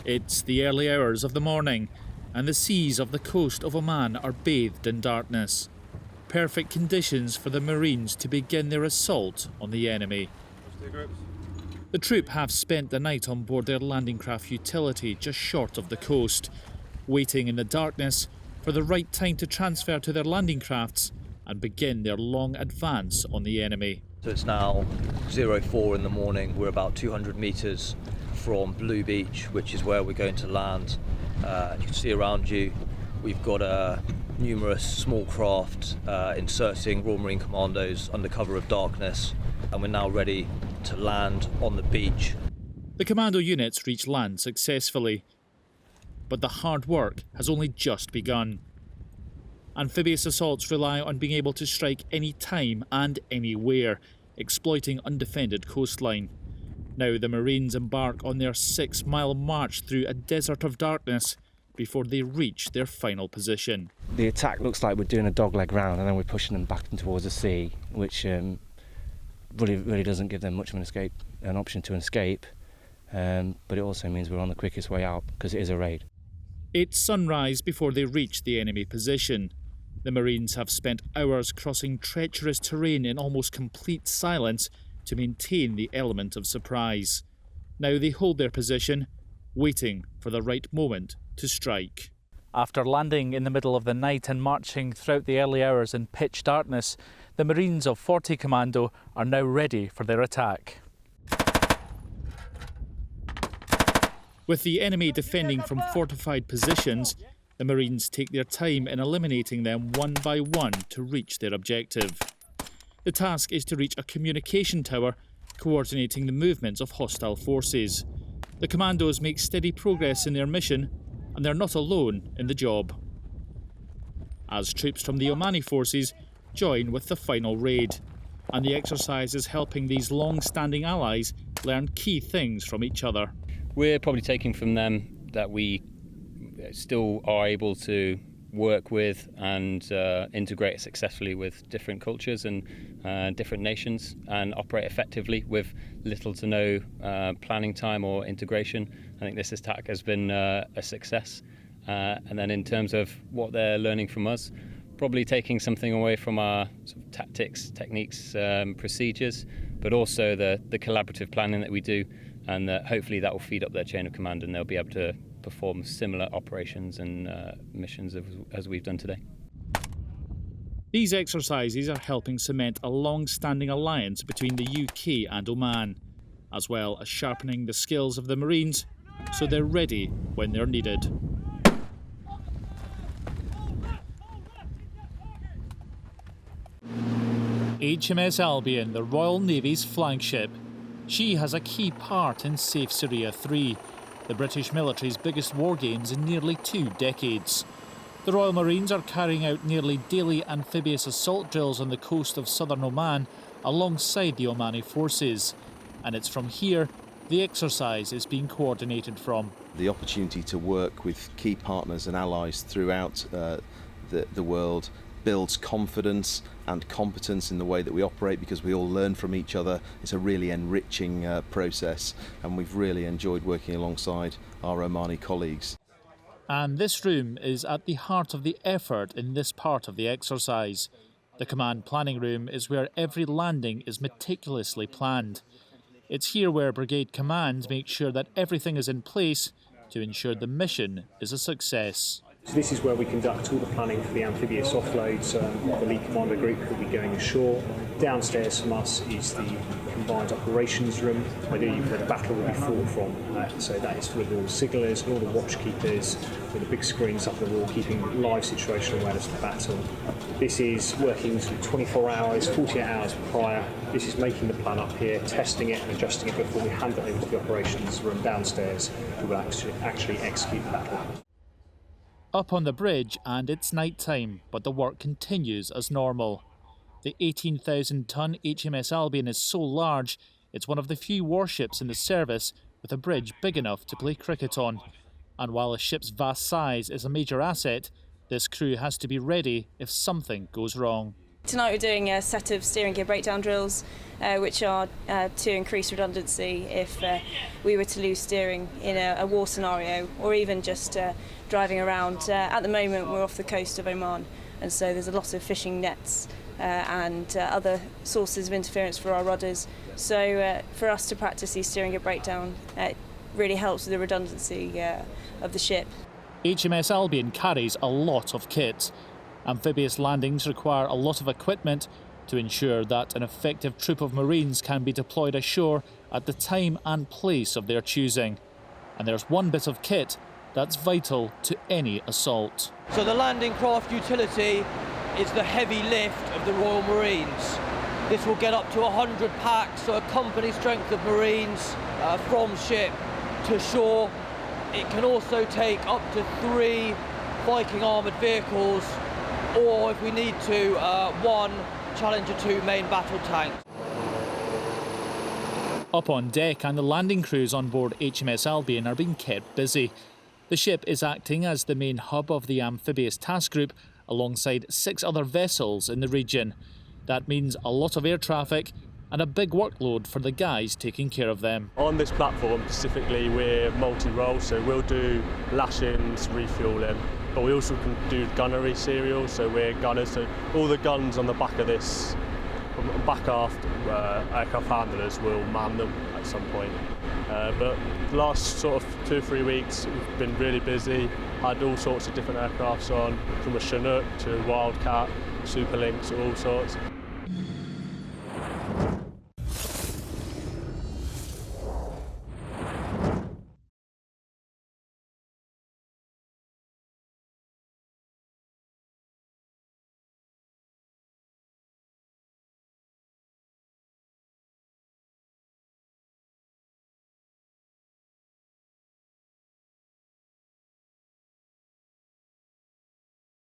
It's the early hours of the morning, and the seas of the coast of Oman are bathed in darkness. Perfect conditions for the Marines to begin their assault on the enemy. The troop have spent the night on board their landing craft utility just short of the coast, waiting in the darkness for the right time to transfer to their landing crafts and begin their long advance on the enemy. So it's now 04 in the morning. We're about 200 metres from Blue Beach, which is where we're going to land. And you can see around you, we've got numerous small craft inserting Royal Marine Commandos under cover of darkness, and we're now ready to land on the beach. The Commando units reach land successfully, but the hard work has only just begun. Amphibious assaults rely on being able to strike any time and anywhere, exploiting undefended coastline. Now the Marines embark on their 6-mile march through a desert of darkness before they reach their final position. The attack looks like we're doing a dogleg round and then we're pushing them back towards the sea, which really doesn't give them much of an option to escape, but it also means we're on the quickest way out because it is a raid. It's sunrise before they reach the enemy position. The Marines have spent hours crossing treacherous terrain in almost complete silence to maintain the element of surprise. Now they hold their position, waiting for the right moment to strike. After landing in the middle of the night and marching throughout the early hours in pitch darkness, the Marines of 40 Commando are now ready for their attack. With the enemy defending from fortified positions, the Marines take their time in eliminating them one by one to reach their objective. The task is to reach a communication tower, coordinating the movements of hostile forces. The Commandos make steady progress in their mission, and they're not alone in the job, as troops from the Omani forces join with the final raid, and the exercise is helping these long-standing allies learn key things from each other. We're probably taking from them that we still are able to work with and integrate successfully with different cultures and different nations and operate effectively with little to no planning time or integration. I think this attack has been a success. And then in terms of what they're learning from us, probably taking something away from our sort of tactics, techniques, procedures, but also the collaborative planning that we do, and hopefully that will feed up their chain of command and they'll be able to perform similar operations and missions as we've done today. These exercises are helping cement a long-standing alliance between the UK and Oman, as well as sharpening the skills of the Marines so they're ready when they're needed. HMS Albion, the Royal Navy's flagship. She has a key part in Saif Sareea 3, the British military's biggest war games in nearly 2 decades. The Royal Marines are carrying out nearly daily amphibious assault drills on the coast of southern Oman alongside the Omani forces, and it's from here the exercise is being coordinated from. The opportunity to work with key partners and allies throughout the world builds confidence and competence in the way that we operate because we all learn from each other. It's a really enriching process, and we've really enjoyed working alongside our Omani colleagues. And this room is at the heart of the effort in this part of the exercise. The command planning room is where every landing is meticulously planned. It's here where Brigade Command makes sure that everything is in place to ensure the mission is a success. So this is where we conduct all the planning for the amphibious offloads. The lead commander group will be going ashore. Downstairs from us is the combined operations room, where the battle will be fought from. So that is with all the signallers and all the watchkeepers, with the big screens up the wall, keeping live situational awareness of the battle. This is working 24 hours, 48 hours prior. This is making the plan up here, testing it and adjusting it before we hand it over to the operations room downstairs, who will actually execute the battle. Up on the bridge, and it's night time, but the work continues as normal. The 18,000-ton HMS Albion is so large, it's one of the few warships in the service with a bridge big enough to play cricket on. And while a ship's vast size is a major asset, this crew has to be ready if something goes wrong. Tonight we're doing a set of steering gear breakdown drills, which are to increase redundancy if we were to lose steering in a war scenario, or even just driving around. At the moment we're off the coast of Oman, and so there's a lot of fishing nets and other sources of interference for our rudders. So for us to practice these steering gear breakdown, it really helps with the redundancy of the ship. HMS Albion carries a lot of kit. Amphibious landings require a lot of equipment to ensure that an effective troop of Marines can be deployed ashore at the time and place of their choosing. And there's one bit of kit that's vital to any assault. So the landing craft utility is the heavy lift of the Royal Marines. This will get up to 100 packs, so a company strength of Marines from ship to shore. It can also take up to 3 Viking armoured vehicles, or if we need to, 1 Challenger 2 main battle tank. Up on deck and the landing crews on board HMS Albion are being kept busy. The ship is acting as the main hub of the Amphibious task group alongside 6 other vessels in the region. That means a lot of air traffic and a big workload for the guys taking care of them. On this platform specifically, we're multi-role, so we'll do lashings, refuelling, but we also can do gunnery serials, so we're gunners, so all the guns on the back of this, back aft aircraft handlers will man them at some point. But the last sort of 2 or 3 weeks we've been really busy, had all sorts of different aircrafts on, from a Chinook to a Wildcat, Super Lynx, all sorts.